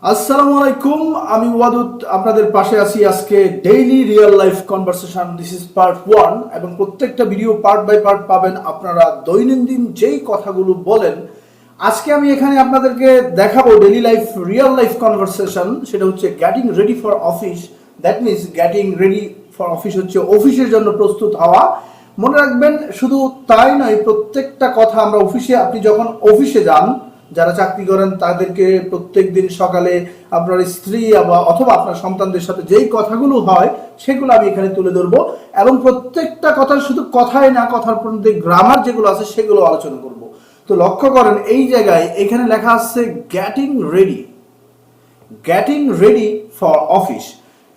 আসসালামু আলাইকুম, আমি ওয়াদুদ আপনাদের পাশে আছি। আজকে daily real life conversation, this is part 1 এবং প্রত্যেকটা ভিডিও পার্ট বাই পার্ট পাবেন। আপনারা দৈনন্দিন যেই কথাগুলো বলেন আজকে আমি এখানে আপনাদেরকে দেখাবো daily life real life conversation. সেটা হচ্ছে getting ready for office. That means getting ready for office হচ্ছে অফিসের জন্য প্রস্তুত হওয়া। মনে রাখবেন, শুধু তাই নয়, প্রত্যেকটা কথা আমরা অফিসে, আপনি যখন অফিসে যান, যারা চাকরি করেন তাদেরকে প্রত্যেক দিন সকালে আপনার স্ত্রী অথবা আপনার সন্তানদের সাথে যেই কথাগুলো হয় সেগুলো আমি এখানে তুলে ধরবো এবং প্রত্যেকটা কথা শুধু কথাই না, কথার মধ্যে গ্রামার যেগুলো আছে সেগুলো আলোচনা করব। তো লক্ষ্য করেন, এই জায়গায় এখানে লেখা আছে গেটিং রেডি ফর অফিস।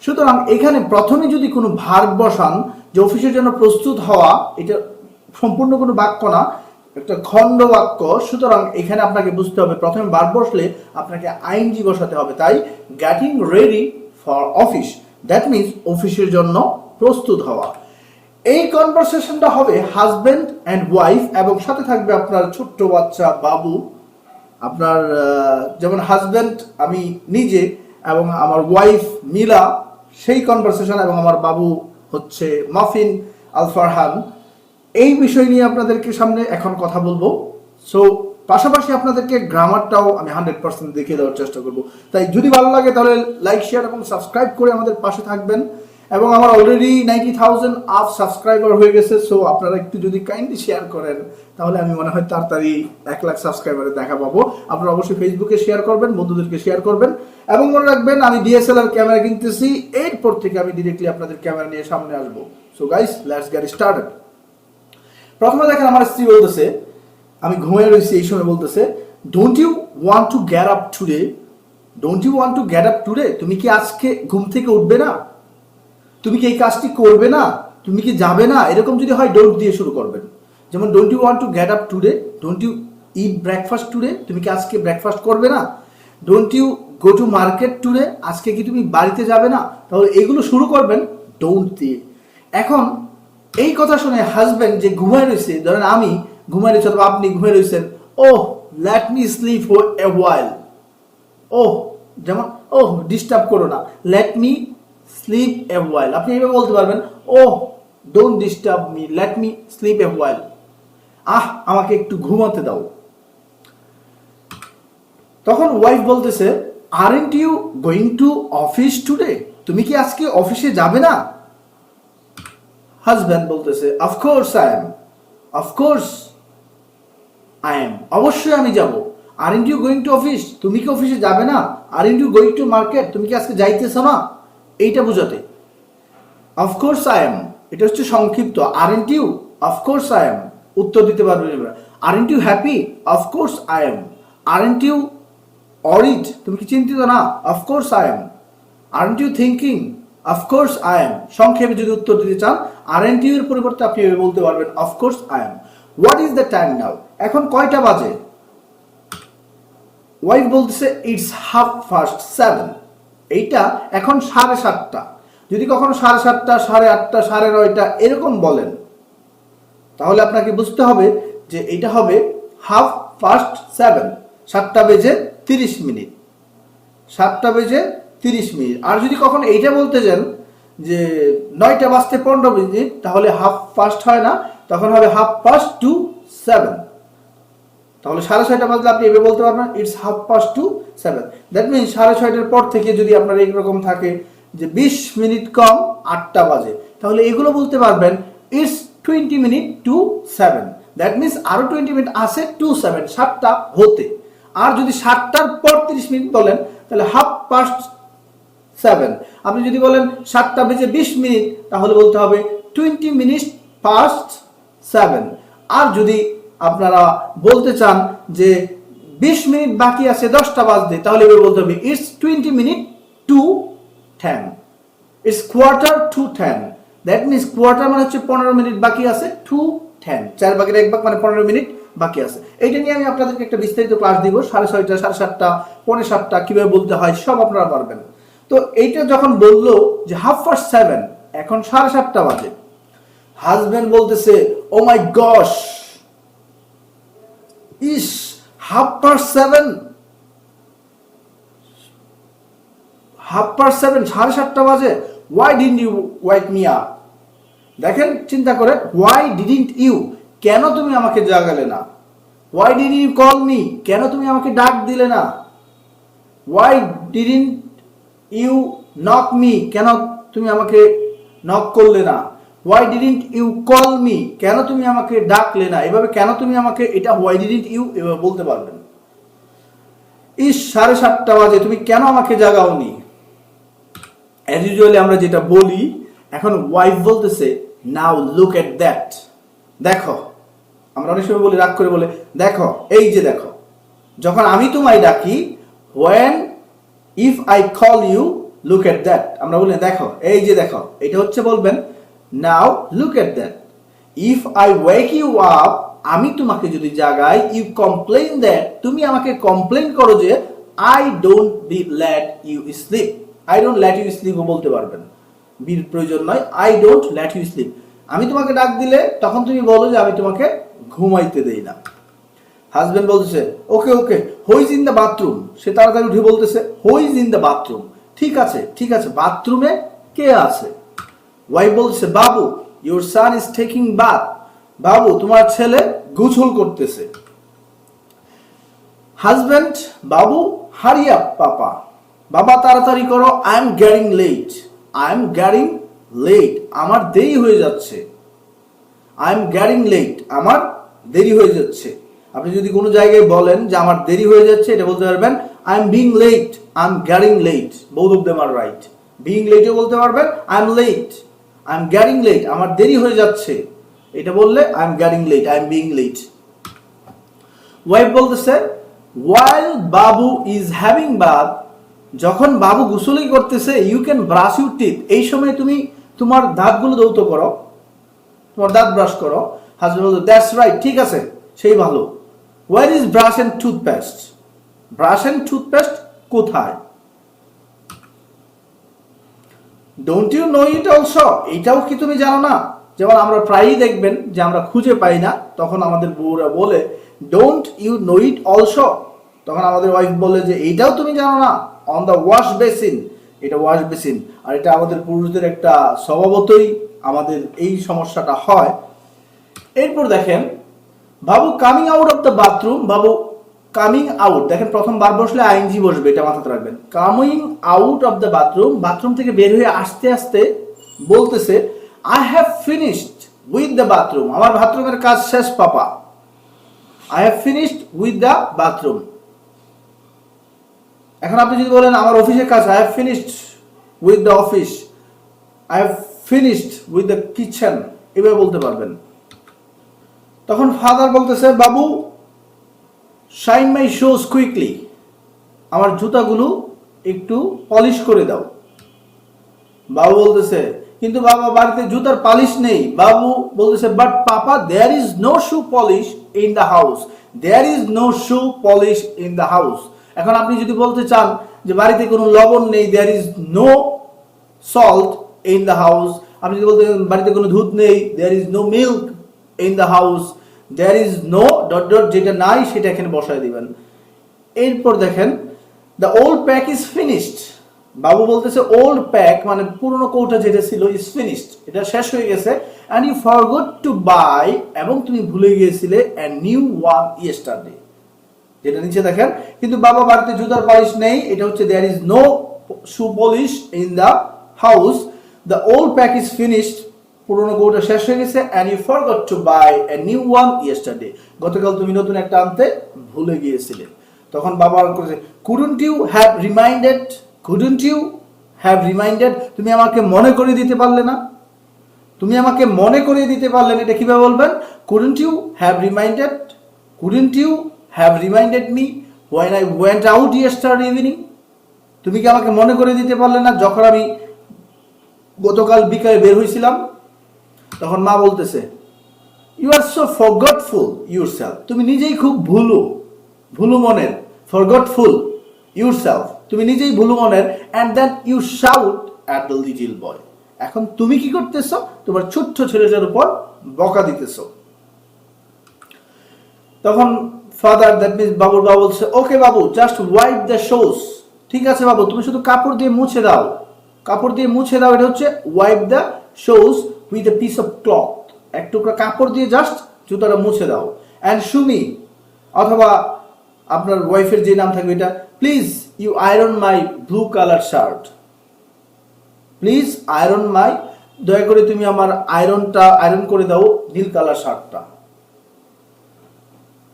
সুতরাং এখানে প্রথমে যদি কোনো ভার্ব বসান যে অফিসের জন্য প্রস্তুত হওয়া, এটা সম্পূর্ণ কোনো বাক্য না, একটা খণ্ড বাক্য। সুতরাং এখানে আপনাকে বুঝতে হবে প্রথমে ভার্ব বসলে আপনাকে আইএনজি বসাতে হবে। তাই getting ready for office, that means অফিসের জন্য প্রস্তুত হওয়া। এই কনভারসেশনটা হবে হাজব্যান্ড অ্যান্ড ওয়াইফ এবং সাথে থাকবে আপনার ছোট্ট বাচ্চা বাবু। আপনার যেমন হাজব্যান্ড আমি নিজে এবং আমার ওয়াইফ মিলা, সেই কনভারসেশন, এবং আমার বাবু হচ্ছে মাফিন আল ফারহান। এই বিষয় নিয়ে আপনাদেরকে সামনে এখন কথা বলবো। সো পাশাপাশি আপনাদেরকে গ্রামারটাও আমি 100% দেখিয়ে দেওয়ার চেষ্টা করব। তাই যদি ভালো লাগে তাহলে লাইক, শেয়ার এবং সাবস্ক্রাইব করে আমাদের পাশে থাকবেন। এবং আমার অলরেডি 90,000 আপ সাবস্ক্রাইবার হয়ে গেছে। সো আপনারা একটু যদি কাইন্ডলি শেয়ার করেন তাহলে আমি মনে হয় তাড়াতাড়ি 1 লাখ সাবস্ক্রাইবারে দেখা পাবো। আপনারা অবশ্যই ফেসবুকে শেয়ার করবেন, বন্ধুদেরকে শেয়ার করবেন এবং মনে রাখবেন আমি ডিএসএলআর ক্যামেরা কিনতেছি। এরপর থেকে আমি ডিরেক্টলি আপনাদের ক্যামেরা নিয়ে সামনে আসবো। So guys, let's get started. প্রথমে দেখেন, আমার স্ত্রী বলতেছে, আমি ঘুমিয়ে রয়েছি এই সময়, বলতেছে, don't you want to get up today? Don't you want to get up today? তুমি কি আজকে ঘুম থেকে উঠবে না? তুমি কি এই কাজটি করবে না? তুমি কি যাবে না? এরকম যদি হয় ডোন্ট দিয়ে শুরু করবেন। যেমন don't you want to get up today, don't you eat breakfast today? তুমি কি আজকে ব্রেকফাস্ট করবে না? Don't you go to market today? আজকে কি তুমি বাড়িতে যাবে না? তাহলে এগুলো শুরু করবেন ডোন্ট দিয়ে। এখন এই কথা শুনে হাজব্যান্ড যে ঘুমায় রয়েছে, ধরেন আমি ঘুমায় রয়েছি অথবা আপনি ঘুমিয়ে রয়েছেন, oh let me sleep for a while. Oh, যেমন ওহ ডিস্টার্ব করো না, let me sleep a while. আপনি এইভাবে বলতে পারবেন, oh don't disturb me, let me sleep a while. আমাকে একটু ঘুমাতে দাও। তখন ওয়াইফ বলতেছে, aren't you going to office today? তুমি কি আজকে অফিসে যাবে না? হাজব্যান্ড বলতেছে, of course I am, of course I am, অবশ্যই আমি যাব। Aren't you going to office? তুমি কি অফিসে যাবে না? Aren't you going to market? তুমি কি আজকে যাইতেছ না? এইটা বোঝাতে অফকোর্স আই এম, এটা হচ্ছে সংক্ষিপ্ত। Aren't you, of course I am, উত্তর দিতে পারবেন এবার। Aren't you happy? Of course I am. Aren't you worried? তুমি কি চিন্তিত না? Of course I am. Aren't you thinking? Of course I am. সংক্ষেপে যদি উত্তর দিতে চান আরেন্ট ইউ এর পরিবর্তে আপনি বলতে পারবেন of course I am. What is the time now? এখন কয়টা বাজে? ওয়াইফ বলতেছে, ইটস 7:30। এইটা এখন 7:30। যদি কখনো 7:30, 8:30, 9:30 এরকম বলেন তাহলে আপনাকে বুঝতে হবে যে এটা হবে 7:30, 7:30। 7:30। আর যদি কখনো এইটা বলতে যান যে 9:15 তাহলে 7:30 হয় না, তখন হবে 7:30। তাহলে 6:30 বাজলে আপনি এভাবে বলতে পারবেন, ইটস 7:30। দ্যাট মিনস 6:30 পর থেকে যদি আপনার এইরকম থাকে যে 20 মিনিট কম 8টা বাজে, তাহলে এগুলো বলতে পারবেন it's 20 minute to 7। That means আরো 20 মিনিট আছে টু 7, 7টা হতে। আর যদি 7টার পর 30 মিনিট বলেন তাহলে 7:30। আপনি যদি বলেন 7:20 তাহলে বলতে হবে 20 মিনিট পাস্ট 7। আর যদি আপনারা বলতে চান যে 20 মিনিট বাকি আছে 10টা বাজতে, তাহলে এবার বলতে হবে it's 20 minute to 10। It's quarter to 10। That means quarter মানে হচ্ছে 15 মিনিট বাকি আছে, টু 10, 4 ভাগের 1 ভাগ মানে 15 মিনিট বাকি আছে। এইটা নিয়ে আমি আপনাদেরকে একটা বিস্তারিত ক্লাস দিব। 6:30, 7:30, 7:45 কিভাবে বলতে হয় সব আপনারা পারবেন। তো এইটা যখন বললো যে 7:30, এখন 7:30 বাজে, হাজব্যান্ড বলতেছে, ও মাই গশ, ইস 7:30। 7:30, 7:30 বাজে। Why didn't you wake me up? দেখেন চিন্তা করে, why didn't you, কেন তুমি আমাকে জাগালে না? Why didn't you call me, কেন তুমি আমাকে ডাক দিলে না? Why didn't you knock me, কেন তুমি আমাকে নক করলে না? Why didn't you call me, কেন তুমি আমাকে ডাকলে না? এভাবে কেন তুমি আমাকে, এটা why didn't you এভাবে বলতে পারবেন। ইস 7:30 বাজে, তুমি কেন আমাকে জাগাওনি? অ্যাজ ইউজুয়ালি আমরা যেটা বলি, এখন ওয়াইফ বলতেছে নাও লুক এট দ্যাট, দেখো। আমরা অনেক সময় বলি, রাগ করে বলে দেখো, এই যে দেখো। যখন আমি তোমায় ডাকি, when if I call you look at that, আমরা বলি দেখো, এই যে দেখো, এটা হচ্ছে বলবেন now look at that. if I wake you up, আমি তোমাকে যদি জাগাই, you complain that, তুমি আমাকে কমপ্লেইন করো যে I don't let you sleep, I don't let you sleep ও বলতে পারবেন, বির প্রয়োজন নয়। I don't let you sleep, আমি তোমাকে ডাক দিলে তখন তুমি বলো যে আমি তোমাকে ঘুমাইতে দেই না। হাজবেন্ড বলতেছে okay okay, who is in the bathroom, সে তাড়াতাড়ি উঠে বলতেছে who is in the bathroom, ঠিক আছে ঠিক আছে, বাথরুমে কে আছে? ওয়াইফ বলছে বাবু your son is taking bath, বাবু তোমার ছেলে গোসল করতেছে। হাজবেন্ড বাবু হারি আপ পাপা, বাবা তাড়াতাড়ি করো, I am getting late, I am getting late, আমার দেরি হয়ে যাচ্ছে। আই এম গেটিং লেট, আমার দেরি হয়ে যাচ্ছে। আপনি যদি কোনো জায়গায় বলেন যে আমার দেরি হয়ে যাচ্ছে, এটা বলতে পারবেন I am being late, I am getting late, both of them are right. Being লেটও বলতে পারবেন, I am late, I am getting late, আমার দেরি হয়ে যাচ্ছে, এটা বললে I am getting late, I am being late. Wife বলতেছে while Babu is having bath, যখন বাবু গোসলই করতেছে, you can brush your teeth, এই সময় তুমি তোমার দাঁতগুলো ধৌত করো, তোমার দাঁত ব্রাশ করো। হাজবেন্ড বলতো দ্যাটস রাইট, ঠিক আছে, সেই ভালো। Where is brush and toothpaste, brush and toothpaste কোথায়? Don't you know it also, এটাও কি তুমি জানো না? যেমন আমরা প্রায়ই দেখবেন যে আমরা খুঁজে পাই না, তখন আমাদের বউরা বলে don't you know it also, তখন আমাদের ওয়াইফ বলে যে এইটাও তুমি জানো না? অন দ্য ওয়াশ বেসিন, এটা ওয়াশ বেসিন। আর এটা আমাদের পুরুষদের একটা স্বভাবতই আমাদের এই সমস্যাটা হয়। এরপর দেখেন Babu coming out of the bathroom, Babu coming out, দেখেন প্রথম বার বসলে আইএনজি বসবে, এটা মাথায় রাখবেন। Coming out of the bathroom, bathroom থেকে বের হয়ে আস্তে আস্তে বলতেছে I have finished with the bathroom, আমার বাথরুমের কাজ শেষ পাপা। I have finished with the bathroom. এখন আপনি যদি বলেন আমার অফিসের কাজ, I have finished with the office, I have finished with the kitchen, এভাবে বলতে পারবেন। তখন ফাদার বলতেছে বাবু শাইন মাই শুজ কুইকলি, আমার জুতাগুলো একটু পলিশ করে দাও। বাবু বলতেছে কিন্তু বাবা বাড়িতে জুতার পালিশ নেই। বাবু বলতেছে but papa there is no shoe polish in the house, there is no shoe polish in the house. এখন আপনি যদি বলতে চান যে বাড়িতে কোনো লবণ নেই, there is no salt in the house. আপনি যদি বলতে বাড়িতে কোনো দুধ নেই, there is no milk in the house, there is no dot dot, যেটা নাই সেটা এখানে বসায় দিবেন। এরপর দেখেন the old pack is finished, বাবু বলতেছে ওল্ড প্যাক মানে পুরনো কৌটা যেটা ছিল ইজ ফিনিশড, এটা শেষ হয়ে গেছে। And you forgot to buy, এবং তুমি ভুলে গিয়েছিলে এ নিউ ওয়ান ইয়েস্টারডে, যেটা নিচে দেখেন। কিন্তু বাবা বাড়িতে জুতার পালিশ নেই, এটা হচ্ছে there is no shoe polish in the house. The old pack is finished, পুরনো কৌটা শেষ হয়ে গেছে। And you forgot to buy a new one yesterday, গতকাল তুমি নতুন একটা আনতে ভুলে গিয়েছিলে। তখন বাবা করেছে couldn't you have reminded, couldn't you have reminded, তুমি আমাকে মনে করিয়ে দিতে পারলে না, তুমি আমাকে মনে করিয়ে দিতে পারলে না। এটা কিভাবে বলবেন? Couldn't you have reminded, couldn't you have reminded me when I went out yesterday evening, তুমি কি আমাকে মনে করিয়ে দিতে পারলে না যখন আমি গতকাল বিকালে বের হয়েছিলাম। তখন মা বলতেছে ইউ আর সো ফরগটফুল ইউরসেলফ, তুমি নিজেই খুব ভুলু মনের, ফরগটফুল ইউরসেলফ, তুমি নিজেই ভুলু মনের। And then you shout at the little boy, এখন তুমি কি করতেছো? তোমার ছোট্ট ছেলেটার উপর বকা দিতেছো। তখন ফাদার দ্যাট মিন্স বাবুর বাবা বলছে ওকে বাবু জাস্ট ওয়াইপ দ্য শোজ, ঠিক আছে বাবু, তুমি শুধু কাপড় দিয়ে মুছে দাও, কাপড় দিয়ে মুছে দাও। এটা হচ্ছে wipe the shows with a piece of cloth, এক টুকরা কাপড় দিয়ে জাস্ট জুতাটা মুছে দাও। অ্যান্ড সুমি, অথবা আপনার ওয়াইফের যে নাম থাকবে এটা, please you iron my blue colour shirt, please iron my, দয়া করে তুমি আমার আয়রন করে দাও নীল কালার শার্টটা।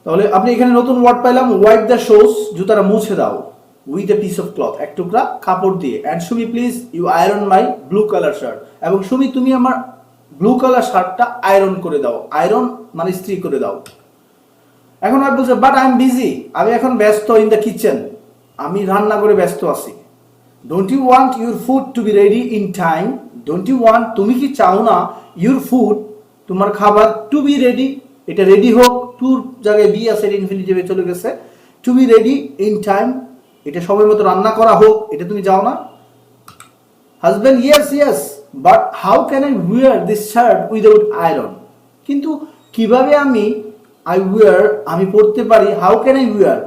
তাহলে আপনি এখানে নতুন ওয়ার্ড পাইলাম, ওয়াইপ দ্য শোজ, জুতাটা মুছে দাও, with a piece of cloth, এক টুকরা কাপড় দিয়ে। And Sumi please you iron my blue colour shirt, এবং সুমি তুমি আমার ব্লু কালার শার্টটা আয়রন করে দাও। আয়রন মানে ইস্ত্রি করে দাও। এখন আর বলছে বাট আই এম বিজি, আমি এখন ব্যস্ত, ইন দ্য কিচেন, আমি রান্না করে ব্যস্ত আছি। Don't you want your food to be ready in time, don't you want, তুমি কি চাও না, ইউর ফুড, তোমার খাবার, টু বি রেডি, এটা রেডি হোক, টুর জায়গায় বি আছে, ইনফিনিটিভে চলে গেছে, to be ready in time, এটা সময় মতো রান্না করা হোক, এটা তুমি চাও না। Husband, yes yes, but how can I wear this shirt without iron, কিন্তু কিভাবে আমি আমি পড়তে পারি, হাউ ক্যান আই ওয়্যার,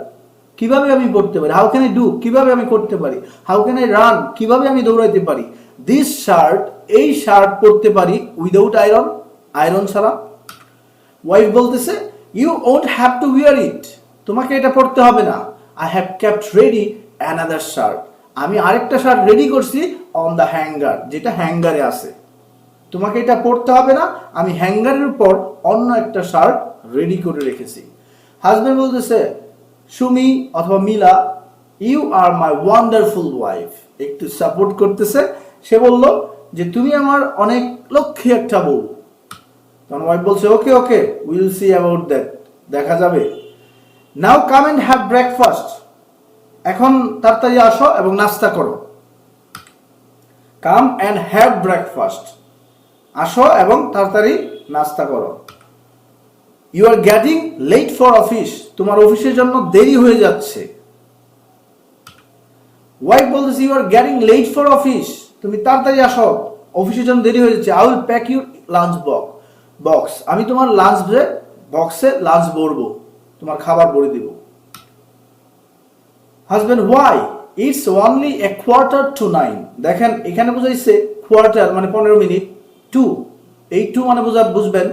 কিভাবে আমি পড়তে পারি, হাউ ক্যান আই ডু, কিভাবে আমি করতে পারি, হাউ ক্যান আই রান, কিভাবে আমি দৌড়াইতে পারি, দিস শার্ট, এই শার্ট পরতে পারি উইদাউট আয়রন, আয়রন ছাড়া। ওয়াইফ বলতেছে you won't have to wear it, তোমাকে এটা পড়তে হবে না। I have kept ready another shirt, আমি আরেকটা শার্ট রেডি করছি অন দ্য হ্যাঙ্গার, যেটা হ্যাঙ্গারে আছে, তোমাকে এটা পড়তে হবে না, আমি হ্যাঙ্গারের উপর অন্য একটা শার্ট রেডি করে রেখেছি। হাজবেন্ড বলতেছে সুমি অথবা Mila, you are my wonderful wife, একটু সাপোর্ট করতেছে। সে বলল যে তুমি আমার অনেক লক্ষ্মী একটা বউ। তখন ওয়াইফ বলছে ওকে ওকে, উইল সি অ্যাবাউট দ্যাট, দেখা যাবে। নাও কাম এন্ড হ্যাভ ব্রেকফাস্ট, এখন তাড়াতাড়ি আসো এবং নাস্তা করো। কাম এন্ড হ্যাভ ব্রেকফাস্ট, আসো এবং তাড়াতাড়ি নাস্তা করো। You are getting late for office, তোমার অফিসের জন্য দেরি হয়ে যাচ্ছে। ওয়াইফ বলতেছে you are getting late for office, তুমি তাড়াতাড়ি আসো, অফিসের জন্য দেরি হয়ে যাচ্ছে। I will pack your lunch box, আমি তোমার লাঞ্চ বক্সে লাঞ্চ ভরবো, তোমার খাবার ভরে দিব। Husband, why, it's only a quarter to 9, দেখেন এখানে বুঝাইছে কোয়ার্টার মানে 15 মিনিট, টু, এই টু মানে বুঝবেন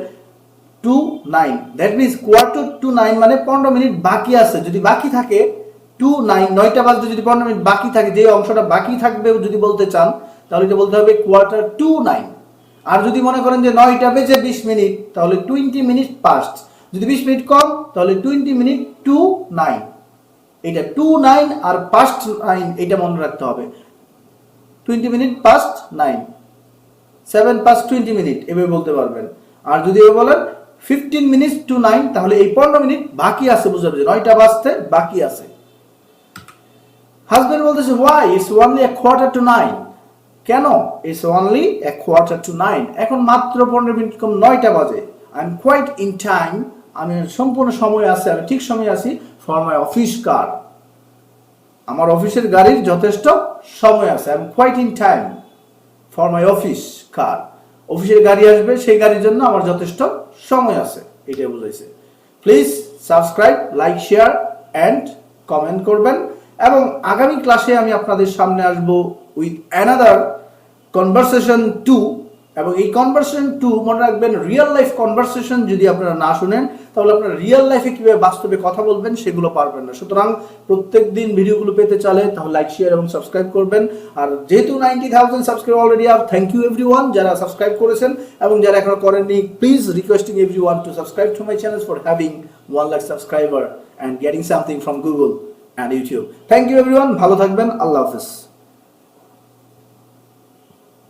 to 9, that means quarter to 9 মানে 15 মিনিট বাকি আছে। যদি বাকি থাকে টু 9, 9টা বাজতে যদি 15 মিনিট বাকি থাকে, যে অংশটা বাকি থাকবে যদি বলতে চান, তাহলে এটা বলতে হবে কোয়ার্টার টু 9। আর যদি মনে করেন যে 9টা বেজে 20 মিনিট, তাহলে 20 মিনিট পাস্ট, যদি 20 মিনিট কম তাহলে 20 মিনিট টু 9, এটা টু 9 আর পাস্ট 9, এটা মনে রাখতে হবে। 20 মিনিট পাস্ট 9, 7 পাস্ট 20 মিনিট, এভাবে বলতে পারবেন। আর যদি এভাবে বলেন 15 মিনিট টু 9, তাহলে এই 15 মিনিট বাকি আছে, বুঝাবে যে 9টা বাজতে বাকি আছে। হাজবেন্ড বলতেছে why it's only a quarter to 9, কেন it's only a quarter to 9, এখন মাত্র 15 মিনিট কম 9টা বাজে। I'm quite in time, আমি সম্পূর্ণ সময় আছে, আমি ঠিক সময় আছি। for my office car, আমার অফিসের গাড়ির যথেষ্ট সময় আছে। I'm quite in time for my office car, অফিসের গাড়ি আসবে, সেই গাড়ির জন্য আমার যথেষ্ট সময় আছে, এটাই বুঝাইছে। Please subscribe, like, share and comment করবেন। এবং আগামী ক্লাসে আমি আপনাদের সামনে আসব উইথ অ্যানাদার কনভারসেশন 2, এবং এই কনভারসেশন 2 মনে রাখবেন রিয়েল লাইফ কনভারসেশন যদি আপনারা না শুনেন, তাহলে আপনারা রিয়েল লাইফে কিভাবে বাস্তবে কথা বলবেন সেগুলো পারবেন না। সুতরাং প্রত্যেকদিন ভিডিওগুলো পেতে চাইলে তাহলে লাইক, শেয়ার এবং সাবস্ক্রাইব করবেন। আর যেহেতু 90,000 subscribe already up, thank you everyone যারা সাবস্ক্রাইব করেছেন, এবং যারা এখনো করেননি, please requesting everyone to subscribe to my channel for having 1 lakh subscriber and getting something from Google and YouTube. Thank you everyone, ভালো থাকবেন, আল্লাহ হাফেজ।